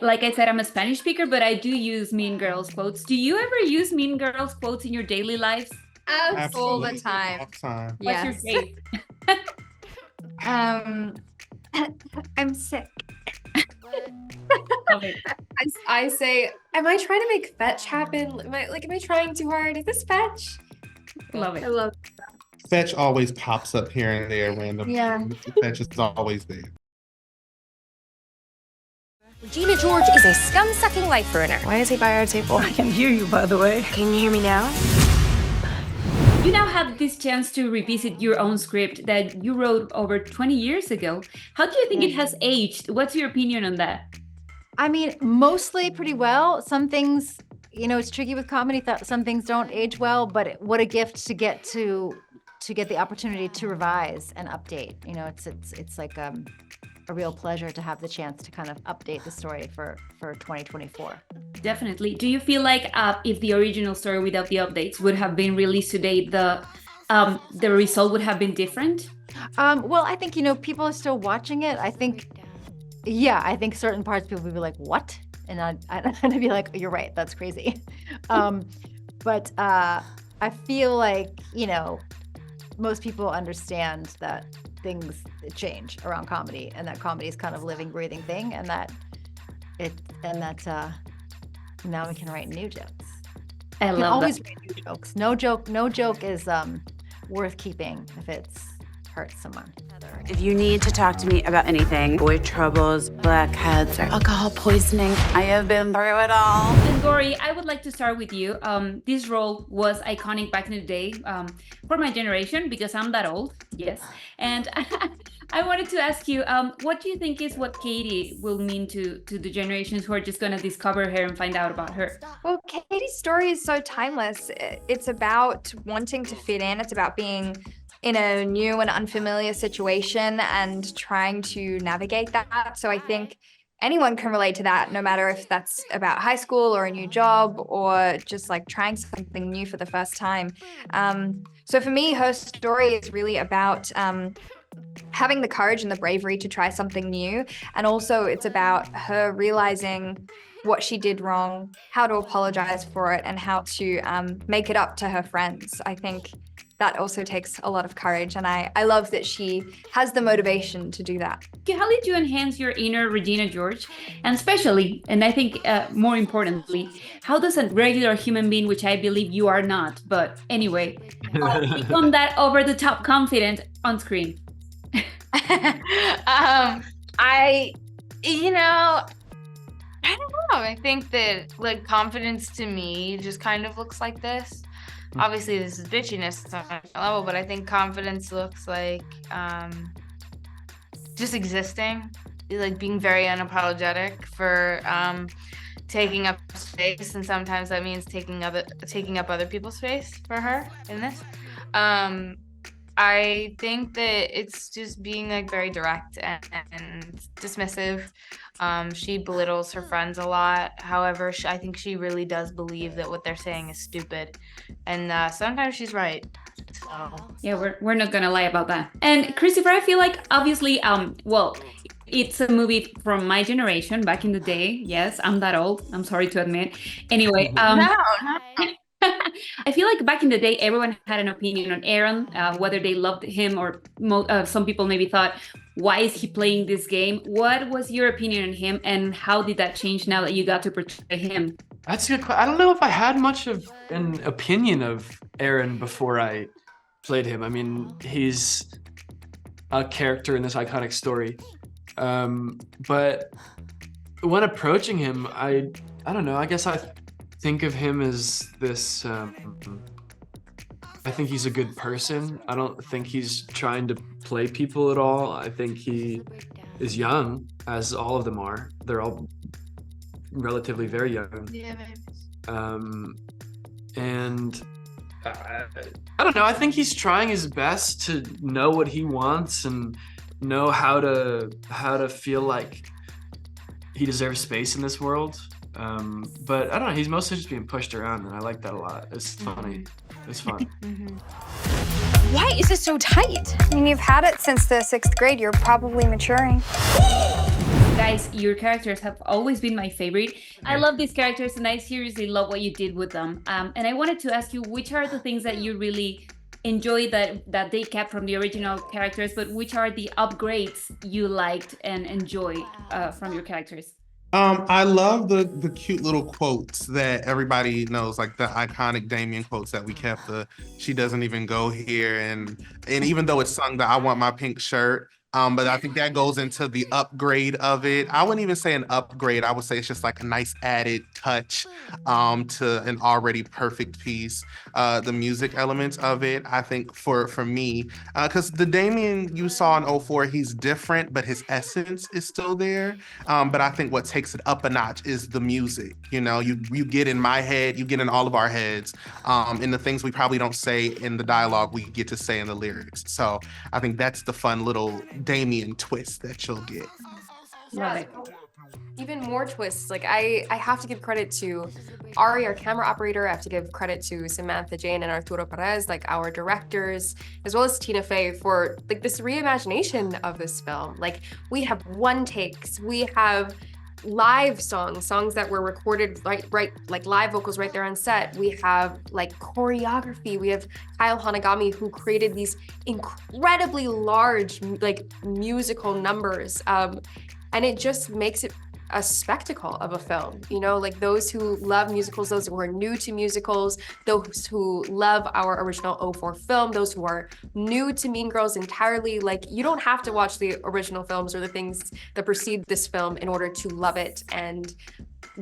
like I said, I'm a Spanish speaker, but I do use Mean Girls quotes. Do you ever use Mean Girls quotes in your daily lives? All the Absolutely. time. All the time. What's your Yes. favorite? Um, I'm sick. Love it. I say, am I trying to make fetch happen? Am I trying too hard? Is this fetch? Love it. I love Fetch always pops up here and there randomly. Yeah. Fetch is always there. Regina George is a scum-sucking life ruiner. Why is he by our table? I can hear you, by the way. Can you hear me now? You now have this chance to revisit your own script that you wrote over 20 years ago. How do you think it has aged? What's your opinion on that? I mean, mostly pretty well. Some things, you know, it's tricky with comedy. Some things don't age well, but what a gift to get the opportunity to revise and update. You know, it's like a real pleasure to have the chance to kind of update the story for 2024. Definitely. Do you feel like if the original story without the updates would have been released today, the result would have been different? Well, I think, you know, people are still watching it. I think certain parts people would be like, what? And I'd be like, you're right, that's crazy. But I feel like, you know, most people understand that things change around comedy, and that comedy is kind of a living, breathing thing, and that now we can write new jokes. I We can love always that. write new jokes. No joke is worth keeping if it's hurt someone. If you need to talk to me about anything, boy troubles, blackheads, or alcohol poisoning, I have been through it all. And Gory, I would like to start with you. This role was iconic back in the day for my generation because I'm that old, yes. And I wanted to ask you, what do you think is what Katie will mean to the generations who are just going to discover her and find out about her? Well, Katie's story is so timeless. It's about wanting to fit in. It's about being in a new and unfamiliar situation and trying to navigate that. So I think anyone can relate to that, no matter if that's about high school or a new job or just like trying something new for the first time. So for me, her story is really about having the courage and the bravery to try something new. And also it's about her realizing what she did wrong, how to apologize for it, and how to make it up to her friends. I think that also takes a lot of courage, and I love that she has the motivation to do that. How did you enhance your inner Regina George? And especially, and I think more importantly, how does a regular human being, which I believe you are not, but anyway, become that over-the-top confident on screen? I don't know. I think that like confidence to me just kind of looks like this. Obviously, this is bitchiness on a level, but I think confidence looks like just existing, like being very unapologetic for taking up space, and sometimes that means taking up other people's space for her in this. I think that it's just being like very direct and dismissive. She belittles her friends a lot. However, I think she really does believe that what they're saying is stupid, and sometimes she's right. So. Yeah, we're not gonna lie about that. And Christopher, I feel like obviously, well, it's a movie from my generation back in the day. Yes, I'm that old. I'm sorry to admit. Anyway, No. I feel like back in the day, everyone had an opinion on Aaron, whether they loved him or some people maybe thought, why is he playing this game? What was your opinion on him, and how did that change now that you got to portray him? That's a good question. I don't know if I had much of an opinion of Aaron before I played him. I mean, he's a character in this iconic story. But when approaching him, I don't know, I guess I think of him as this, I think he's a good person. I don't think he's trying to play people at all. I think he is young, as all of them are. They're all relatively very young. Yeah, And I don't know, I think he's trying his best to know what he wants and know how to feel like he deserves space in this world. But I don't know, he's mostly just being pushed around, and I like that a lot. It's funny. It's fun. Why is this so tight? I mean, you've had it since the 6th grade. You're probably maturing. Guys, your characters have always been my favorite. I love these characters and I seriously love what you did with them. And I wanted to ask you, which are the things that you really enjoy that they kept from the original characters, but which are the upgrades you liked and enjoy from your characters? I love the cute little quotes that everybody knows, like the iconic Damien quotes that we kept. The "she doesn't even go here," and even though it's sung the "I want my pink shirt," but I think that goes into the upgrade of it. I wouldn't even say an upgrade. I would say it's just like a nice added touch to an already perfect piece. The music elements of it, I think for me, because the Damien you saw in '04, he's different, but his essence is still there. But I think what takes it up a notch is the music. You know, you get in my head, you get in all of our heads, and the things we probably don't say in the dialogue, we get to say in the lyrics. So I think that's the fun little Damien twist that you'll get. Love it. Even more twists. Like I have to give credit to Ari, our camera operator. I have to give credit to Samantha Jane and Arturo Perez, like our directors, as well as Tina Fey for like this reimagination of this film. Like we have one takes, we have live songs that were recorded right like live vocals right there on set. We have like choreography. We have Kyle Hanagami, who created these incredibly large like musical numbers, and it just makes it a spectacle of a film. You know, like those who love musicals, those who are new to musicals, those who love our original '04 film, those who are new to Mean Girls entirely. Like you don't have to watch the original films or the things that precede this film in order to love it and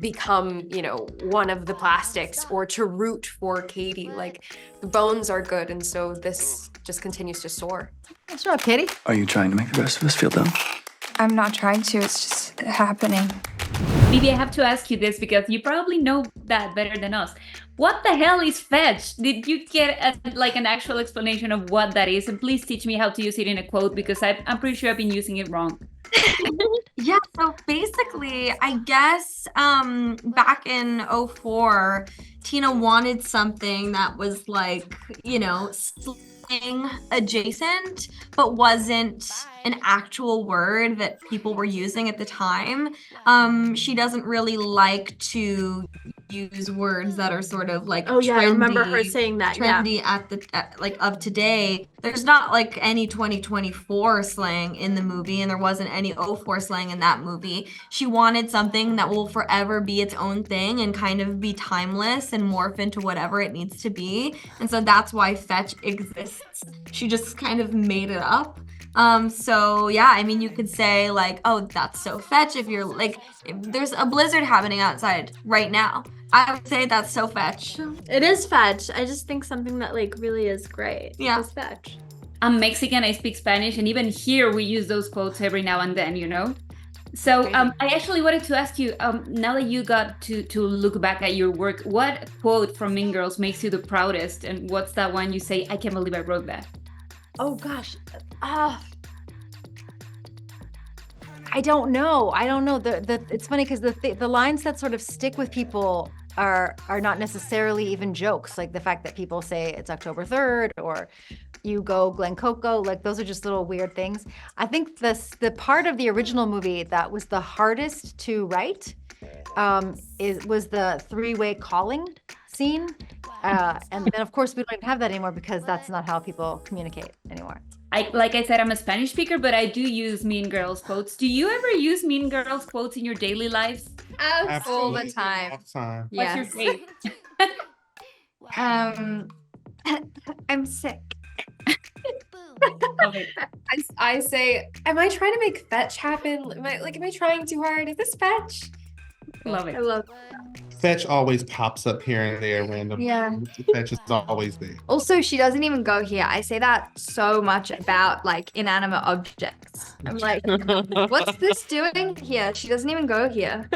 become, you know, one of the plastics or to root for Katie. Like the bones are good, and so this just continues to soar. What's up, Katie? Are you trying to make the rest of us feel dumb? I'm not trying to, it's just happening. Bibi, I have to ask you this because you probably know that better than us. What the hell is fetch? Did you get an actual explanation of what that is? And please teach me how to use it in a quote, because I'm pretty sure I've been using it wrong. Yeah, so basically, I guess back in '04, Tina wanted something that was like, you know, slang adjacent, but wasn't an actual word that people were using at the time. She doesn't really like to use words that are sort of like trendy, I remember her saying that. Trendy at like of today. There's not like any 2024 slang in the movie, and there wasn't any '04 slang in that movie. She wanted something that will forever be its own thing and kind of be timeless and morph into whatever it needs to be. And so that's why fetch exists. She just kind of made it up. So yeah, I mean, you could say like, oh, that's so fetch if you're like, if there's a blizzard happening outside right now. I would say that's so fetch. It is fetch. I just think something that like really is great. Yeah. Is fetch. I'm Mexican, I speak Spanish, and even here we use those quotes every now and then, you know? So I actually wanted to ask you, now that you got to look back at your work, what quote from Mean Girls makes you the proudest? And what's that one you say, I can't believe I wrote that? Oh gosh. I don't know. It's funny because the lines that sort of stick with people are not necessarily even jokes. Like the fact that people say it's October 3rd or you go Glen Coco, like those are just little weird things. I think the part of the original movie that was the hardest to write was the three-way calling scene. And then of course we don't even have that anymore because that's not how people communicate anymore. Like I said, I'm a Spanish speaker, but I do use Mean Girls quotes. Do you ever use Mean Girls quotes in your daily lives? All the time. All the time. What's your favorite? I'm sick. Love it. I say, am I trying to make fetch happen? Am I trying too hard? Is this fetch? Love it. I love Fetch always pops up here and there randomly. Yeah. Fetch is always there. Also, she doesn't even go here. I say that so much about like inanimate objects. I'm like, what's this doing here? She doesn't even go here.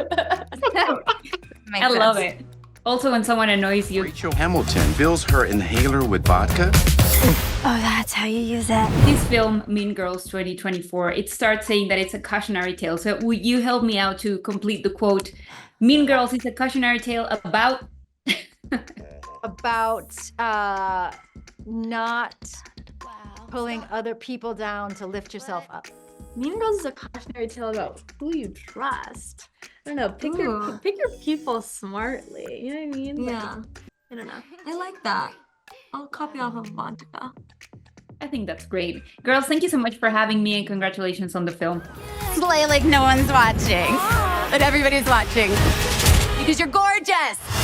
I love it. Also, when someone annoys you. Rachel Hamilton fills her inhaler with vodka. Oh, that's how you use it. This film, Mean Girls 2024, it starts saying that it's a cautionary tale. So would you help me out to complete the quote? Mean Girls is a cautionary tale about... not pulling other people down to lift yourself up. Mean Girls is a cautionary tale about who you trust. I don't know. Pick Ooh. your people smartly. You know what I mean? Like, Yeah. I don't know. I like that. I'll copy off of Avantika. I think that's great. Girls, thank you so much for having me and congratulations on the film. Slay like no one's watching, but everybody's watching because you're gorgeous.